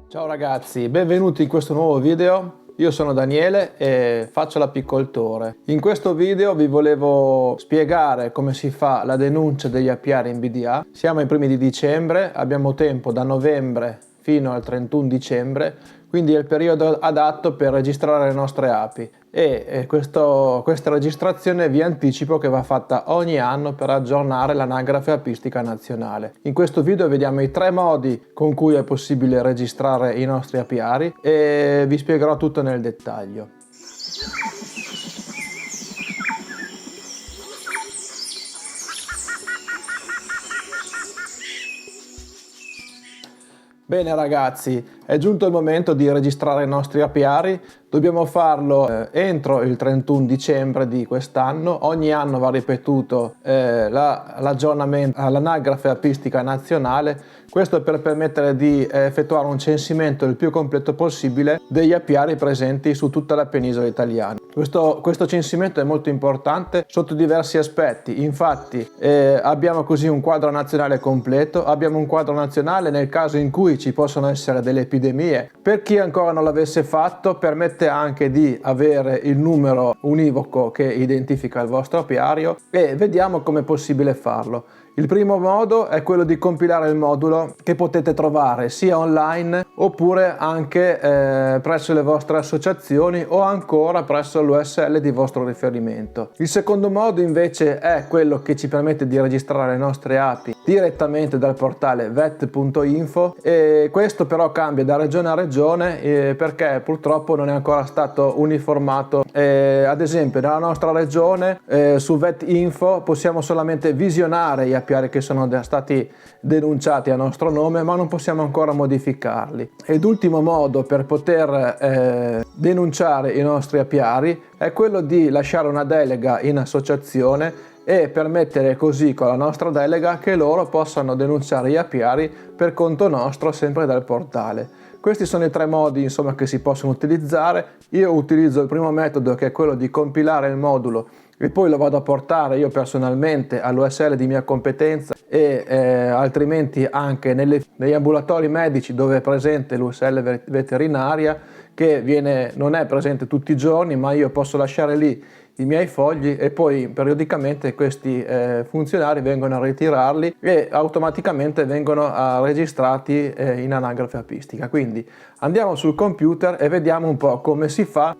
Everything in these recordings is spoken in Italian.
Ciao ragazzi, benvenuti in questo nuovo video. Io sono Daniele e faccio l'apicoltore. In questo video vi volevo spiegare come si fa la denuncia degli apiari in BDA. Siamo ai primi di dicembre, abbiamo tempo da novembre fino al 31 dicembre, quindi è il periodo adatto per registrare le nostre api e questa registrazione vi anticipo che va fatta ogni anno per aggiornare l'anagrafe apistica nazionale. In questo video vediamo i 3 modi con cui è possibile registrare i nostri apiari e vi spiegherò tutto nel dettaglio. Bene ragazzi, è giunto il momento di registrare i nostri apiari. Dobbiamo farlo entro il 31 dicembre di quest'anno. Ogni anno va ripetuto l'aggiornamento all'anagrafe apistica nazionale. Questo per permettere di effettuare un censimento il più completo possibile degli apiari presenti su tutta la penisola italiana. Questo censimento è molto importante sotto diversi aspetti. Infatti abbiamo così un quadro nazionale completo, abbiamo un quadro nazionale nel caso in cui ci possono essere delle epidemie. Per chi ancora non l'avesse fatto, permette anche di avere il numero univoco che identifica il vostro apiario e vediamo come è possibile farlo. Il primo modo è quello di compilare il modulo che potete trovare sia online oppure anche presso le vostre associazioni o ancora presso l'USL di vostro riferimento. Il secondo modo invece è quello che ci permette di registrare le nostre api direttamente dal portale vet.info e questo però cambia da regione a regione perché purtroppo non è ancora stato uniformato. Ad esempio nella nostra regione su vet.info possiamo solamente visionare gli apiari che sono stati denunciati a nostro nome, ma non possiamo ancora modificarli. Ed ultimo modo per poter denunciare i nostri apiari è quello di lasciare una delega in associazione e permettere così con la nostra delega che loro possano denunciare gli apiari per conto nostro sempre dal portale. Questi sono i 3 modi insomma che si possono utilizzare. Io utilizzo il primo metodo che è quello di compilare il modulo e poi lo vado a portare io personalmente all'USL di mia competenza e altrimenti anche negli ambulatori medici dove è presente l'USL veterinaria che non è presente tutti i giorni, ma io posso lasciare lì i miei fogli e poi periodicamente questi funzionari vengono a ritirarli e automaticamente vengono registrati in anagrafe apistica. Quindi andiamo sul computer e vediamo un po' come si fa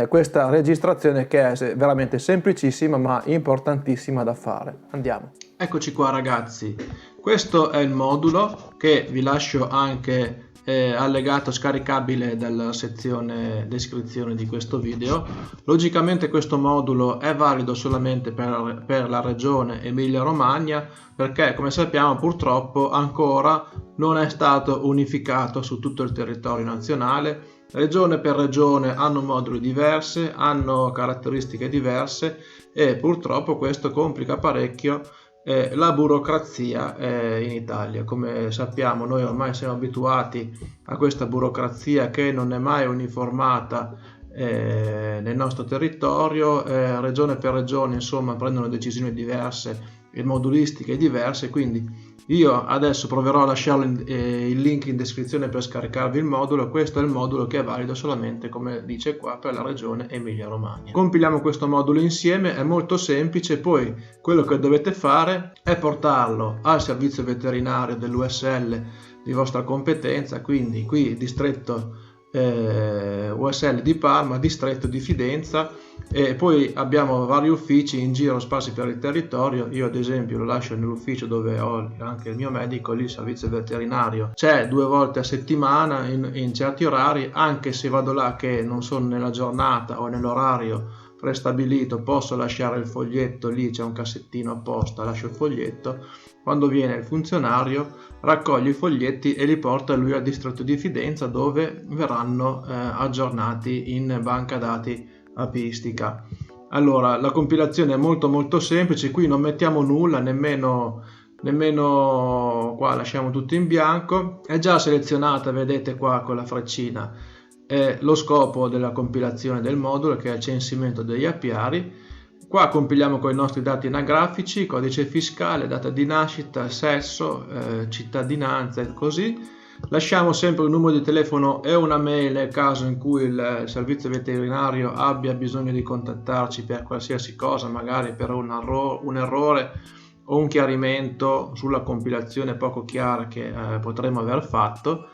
questa registrazione che è veramente semplicissima ma importantissima da fare. Andiamo. Eccoci qua ragazzi, questo è il modulo che vi lascio anche allegato scaricabile dalla sezione descrizione di questo video. Logicamente questo modulo è valido solamente per la regione Emilia Romagna perché come sappiamo purtroppo ancora non è stato unificato su tutto il territorio nazionale. Regione per regione hanno moduli diversi, hanno caratteristiche diverse e purtroppo questo complica parecchio la burocrazia in Italia. Come sappiamo noi ormai siamo abituati a questa burocrazia che non è mai uniformata nel nostro territorio, regione per regione insomma prendono decisioni diverse e modulistiche diverse, quindi io adesso proverò a lasciarlo il link in descrizione per scaricarvi il modulo. Questo è il modulo che è valido solamente, come dice qua, per la regione Emilia Romagna. Compiliamo questo modulo insieme, è molto semplice. Poi quello che dovete fare è portarlo al servizio veterinario dell'USL di vostra competenza, quindi qui distretto USL di Parma, distretto di Fidenza, e poi abbiamo vari uffici in giro sparsi per il territorio. Io ad esempio lo lascio nell'ufficio dove ho anche il mio medico, lì il servizio veterinario c'è 2 volte a settimana in certi orari, anche se vado là che non sono nella giornata o nell'orario prestabilito posso lasciare il foglietto, lì c'è un cassettino apposta, lascio il foglietto. Quando viene il funzionario raccoglie i foglietti e li porta lui al distretto di Fidenza dove verranno aggiornati in banca dati apistica. Allora la compilazione è molto semplice, qui non mettiamo nulla, nemmeno qua lasciamo tutto in bianco, è già selezionata, vedete qua con la freccina lo scopo della compilazione del modulo che è il censimento degli apiari. Qua compiliamo con i nostri dati anagrafici, codice fiscale, data di nascita, sesso, cittadinanza e così. Lasciamo sempre un numero di telefono e una mail nel caso in cui il servizio veterinario abbia bisogno di contattarci per qualsiasi cosa, magari per un errore o un chiarimento sulla compilazione poco chiara che potremmo aver fatto.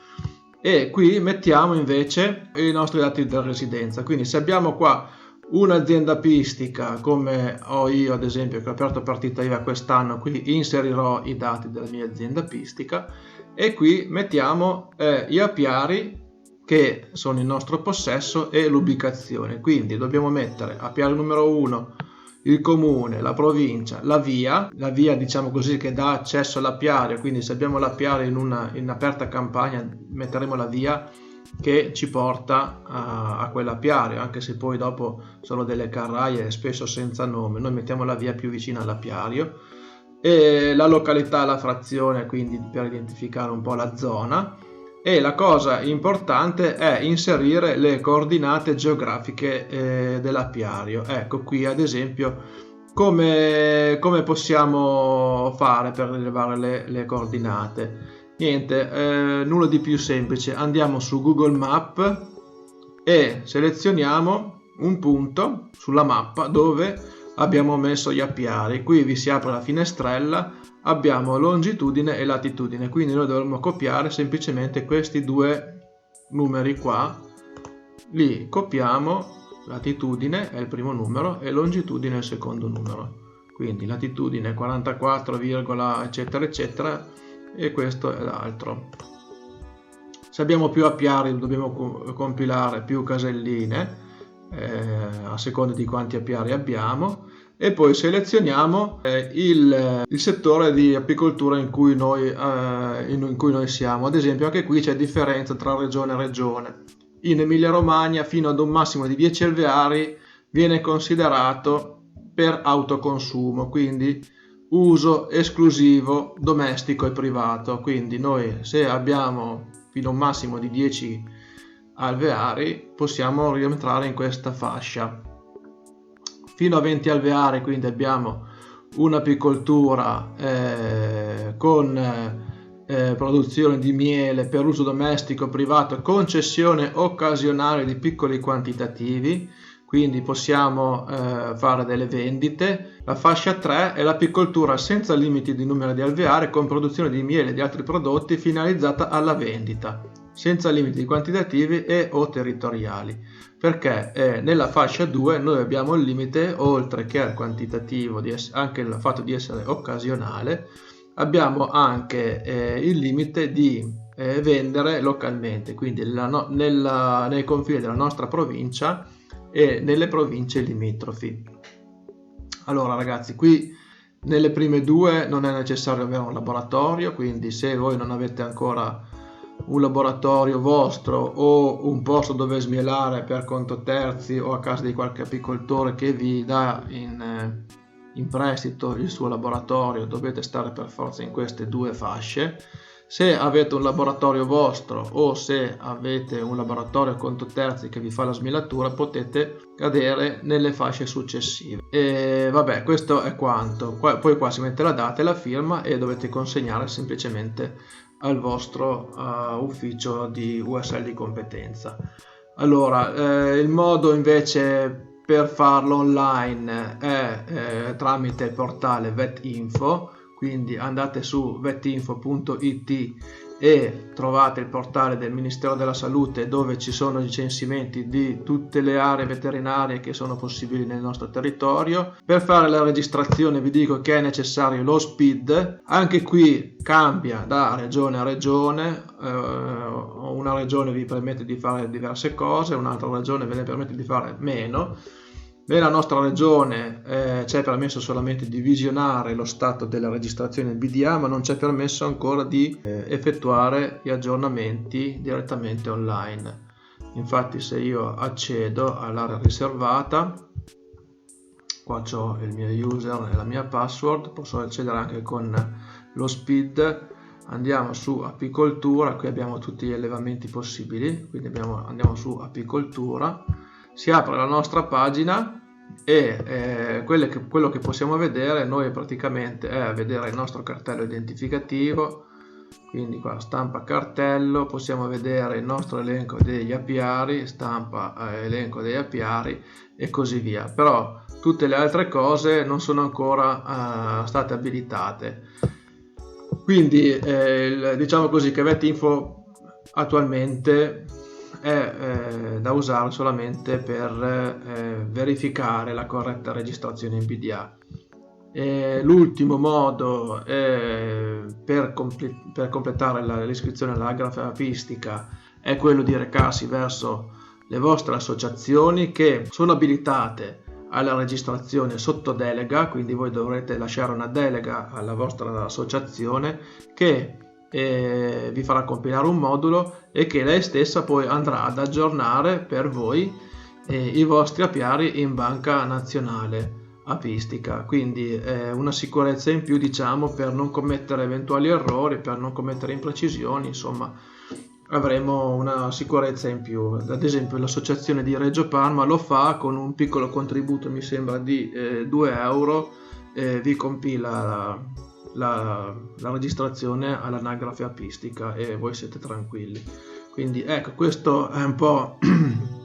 E qui mettiamo invece i nostri dati di residenza. Quindi se abbiamo qua un'azienda apistica come ho io, ad esempio, che ho aperto partita IVA quest'anno, qui inserirò i dati della mia azienda apistica e qui mettiamo gli apiari che sono in nostro possesso e l'ubicazione. Quindi dobbiamo mettere apiario numero 1, il comune, la provincia, la via diciamo così che dà accesso all'apiario, quindi se abbiamo l'apiario in aperta campagna metteremo la via che ci porta a quell'apiario, anche se poi dopo sono delle carraie spesso senza nome, noi mettiamo la via più vicina all'apiario, e la località, la frazione, quindi per identificare un po' la zona. E la cosa importante è inserire le coordinate geografiche dell'apiario. Ecco qui ad esempio come possiamo fare per rilevare le coordinate. Niente, nulla di più semplice. Andiamo su Google Map e selezioniamo un punto sulla mappa dove abbiamo messo gli apiari. Qui vi si apre la finestrella, abbiamo longitudine e latitudine, quindi noi dovremmo copiare semplicemente questi due numeri qua, li copiamo, latitudine è il primo numero e longitudine è il secondo numero, quindi latitudine 44, eccetera eccetera, e questo è l'altro. Se abbiamo più apiari dobbiamo compilare più caselline a seconda di quanti apiari abbiamo, e poi selezioniamo il settore di apicoltura in cui noi siamo. Ad esempio anche qui c'è differenza tra regione e regione. In Emilia Romagna fino ad un massimo di 10 alveari viene considerato per autoconsumo, quindi uso esclusivo domestico e privato. Quindi noi se abbiamo fino a un massimo di 10 alveari possiamo rientrare in questa fascia. Fino a 20 alveari quindi abbiamo un'apicoltura con produzione di miele per uso domestico privato, concessione occasionale di piccoli quantitativi, quindi possiamo fare delle vendite. La fascia 3 è l'apicoltura senza limiti di numero di alveari con produzione di miele e di altri prodotti finalizzata alla vendita, senza limiti quantitativi e o territoriali, perché nella fascia 2 noi abbiamo il limite, oltre che al quantitativo, anche il fatto di essere occasionale, abbiamo anche il limite di vendere localmente, quindi nei confini della nostra provincia e nelle province limitrofi. Allora ragazzi, qui nelle prime due non è necessario avere un laboratorio, quindi se voi non avete ancora un laboratorio vostro o un posto dove smielare per conto terzi o a casa di qualche apicoltore che vi dà in prestito il suo laboratorio, dovete stare per forza in queste due fasce. Se avete un laboratorio vostro o se avete un laboratorio a conto terzi che vi fa la smielatura, potete cadere nelle fasce successive. E vabbè, questo è quanto. Poi qua si mette la data e la firma e dovete consegnare semplicemente al vostro ufficio di USL di competenza. Allora, il modo invece per farlo online è tramite il portale VetInfo, quindi andate su vetinfo.it e trovate il portale del Ministero della Salute dove ci sono i censimenti di tutte le aree veterinarie che sono possibili nel nostro territorio. Per fare la registrazione vi dico che è necessario lo SPID, anche qui cambia da regione a regione, una regione vi permette di fare diverse cose, un'altra regione ve ne permette di fare meno. Nella nostra regione c'è permesso solamente di visionare lo stato della registrazione BDA, ma non c'è permesso ancora di effettuare gli aggiornamenti direttamente online. Infatti se io accedo all'area riservata, qua ho il mio user e la mia password, posso accedere anche con lo SPID. Andiamo su apicoltura, qui abbiamo tutti gli allevamenti possibili, quindi andiamo su apicoltura. Si apre la nostra pagina e quello che possiamo vedere noi praticamente è vedere il nostro cartello identificativo, quindi qua stampa cartello, possiamo vedere il nostro elenco degli apiari, stampa elenco degli apiari e così via. Però tutte le altre cose non sono ancora state abilitate, quindi diciamo così che VetInfo attualmente è da usare solamente per verificare la corretta registrazione in PDA. L'ultimo modo per completare l'iscrizione all'anagrafe apistica è quello di recarsi verso le vostre associazioni che sono abilitate alla registrazione sotto delega, quindi voi dovrete lasciare una delega alla vostra associazione che vi farà compilare un modulo e che lei stessa poi andrà ad aggiornare per voi i vostri apiari in banca nazionale apistica, quindi una sicurezza in più, diciamo, per non commettere eventuali errori, per non commettere imprecisioni, insomma avremo una sicurezza in più. Ad esempio l'associazione di Reggio Parma lo fa con un piccolo contributo, mi sembra di 2 euro, vi compila la registrazione all'anagrafe apistica e voi siete tranquilli. Quindi ecco, questo è un po'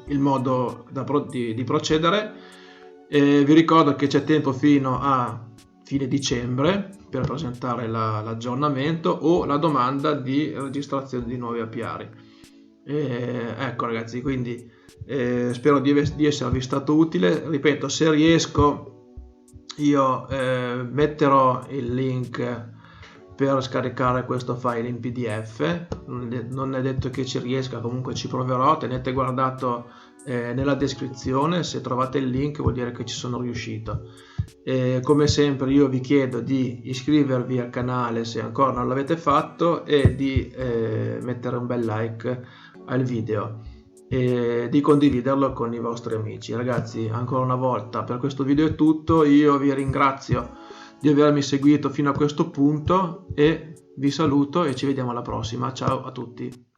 il modo di procedere. Vi ricordo che c'è tempo fino a fine dicembre per presentare l'aggiornamento o la domanda di registrazione di nuovi apiari. Ecco ragazzi, quindi spero di esservi stato utile. Ripeto, se riesco io metterò il link per scaricare questo file in PDF, non è detto che ci riesca, comunque ci proverò. Tenete guardato nella descrizione, se trovate il link vuol dire che ci sono riuscito. Come sempre io vi chiedo di iscrivervi al canale se ancora non l'avete fatto e di mettere un bel like al video e di condividerlo con i vostri amici. Ragazzi, ancora una volta per questo video è tutto, io vi ringrazio di avermi seguito fino a questo punto e vi saluto e ci vediamo alla prossima. Ciao a tutti.